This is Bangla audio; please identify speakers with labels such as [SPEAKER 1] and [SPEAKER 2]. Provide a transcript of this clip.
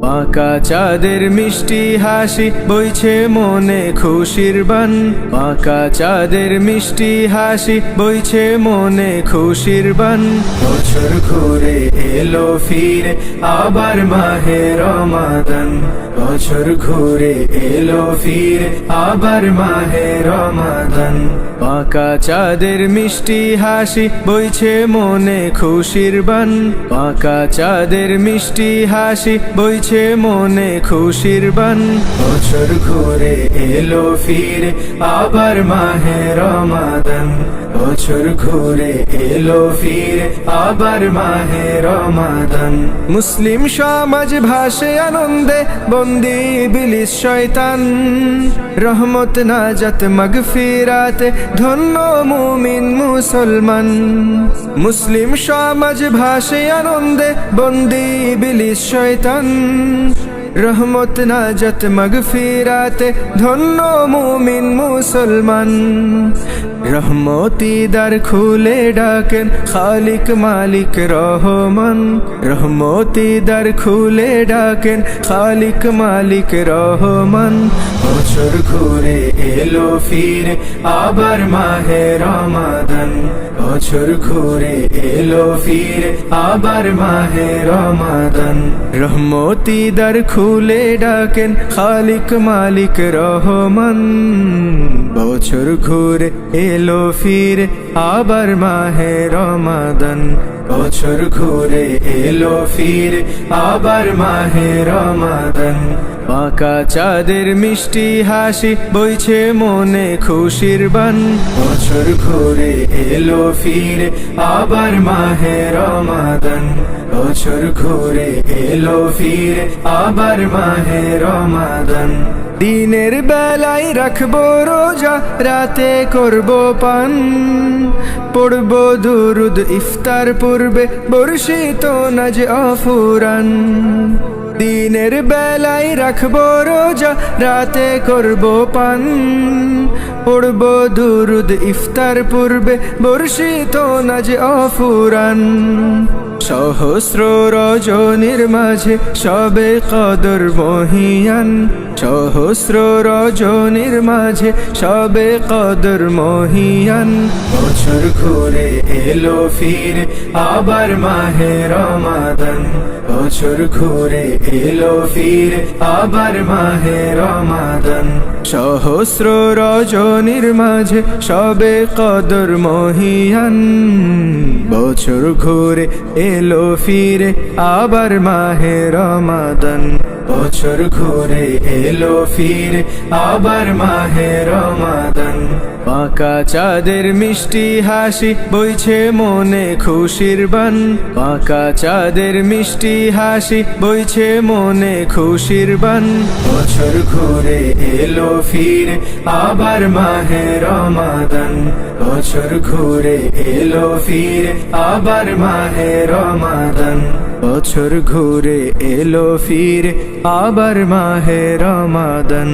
[SPEAKER 1] পাকা চাঁদের মিষ্টি হাসি বইছে মনে খুশির বান। পাকা চাঁদের মিষ্টি হাসি বইছে মনে খুশির বান। বছর ঘুরে এলো ফিরে আবার মাহে রমাদান। বছর ঘুরে এলো ফিরে আবার মাহে রমাদান। পাকা চাঁদের মিষ্টি হাসি বইছে মনে খুশির বান। পাকা চাঁদের মিষ্টি হাসি বইছে মনে খুশির বান। বছর ঘুরে এলো ফিরে আবার মাহে রমাদান। বছর ঘুরে এলো ফিরে আবার মাহে রমাদান। মুসলিম সমাজ ভাসে আনন্দে বন্দি ইবলিস শয়তান। রহমত নাজাত মাগফিরাতে ধন্য মুমিন মুসলমান। মুসলিম সমাজ ভাসে আনন্দে বন্দি ইবলিস শয়তান। রহমত নাজাত মাগফিরাতে ধন্য মুমিন মুসলমান। রহমতি দ্বার খুলে ডাকেন খালিক মালিক রহমান। রহমতি দ্বার খুলে ডাকেন খালিক মালিক রহমান। বছর ঘুরে এলো ফিরে আবার মাহে রমাদান। বছর ঘুরে এলো ফিরে আবার মাহে রমাদান। রহমতি দ্বার খুলে ডাকেন খালিক মালিক রহমান। বছর ঘুরে এলো ফিরে আবার মাহে রমাদান। বছর ঘুরে এলো ফিরে আবার মাহে রমাদান। পাকা চাঁদের মিষ্টি হাসি বইছে মনে খুশির বান। বছর ঘুরে এলো ফিরে আবার মাহে রমাদান। বছর ঘুরে এলো ফিরে আবার মাহে রমাদান। দিনের বেলায় রাখবো রোজা রাতে করবো পান। পড়বো দুরুদ ইফতার পূর্বে বর্ষিত নাজ অফুরান। দিনের বেলায় রাখবো রোজা রাতে করবো পান। পড়বো দুরুদ ইফতার পূর্বে বর্ষিত নাজ অফুরান। সহস্র রজনীর মাঝে সবে কদর মহিয়ান। সহস্র রজনীর মাঝে সবে কদর মহিয়ান। বছর ঘুরে এলো ফিরে আবার মাহে রমাদান। বছর ঘুরে এলো ফিরে আবার মাহে রমাদান। সহস্র রজনীর মাঝে সবে কদর মহিয়ান। বছর ঘুরে এলো ফিরে আবার মাহে রমাদান। বছর ঘুরে এলো ফিরে আবার মাহে রমাদান। পাকা চাঁদের মিষ্টি হাসি বইছে মনে খুশির বান। পাকা চাঁদের মিষ্টি হাসি বইছে মনে খুশির বান। বছর ঘুরে এলো ফিরে আবার মাহে রমাদান। বছর ঘুরে এলো ফিরে আবার মাহে রমাদান। বছর ঘুরে এলো ফিরে আবার মাহে রমাদান।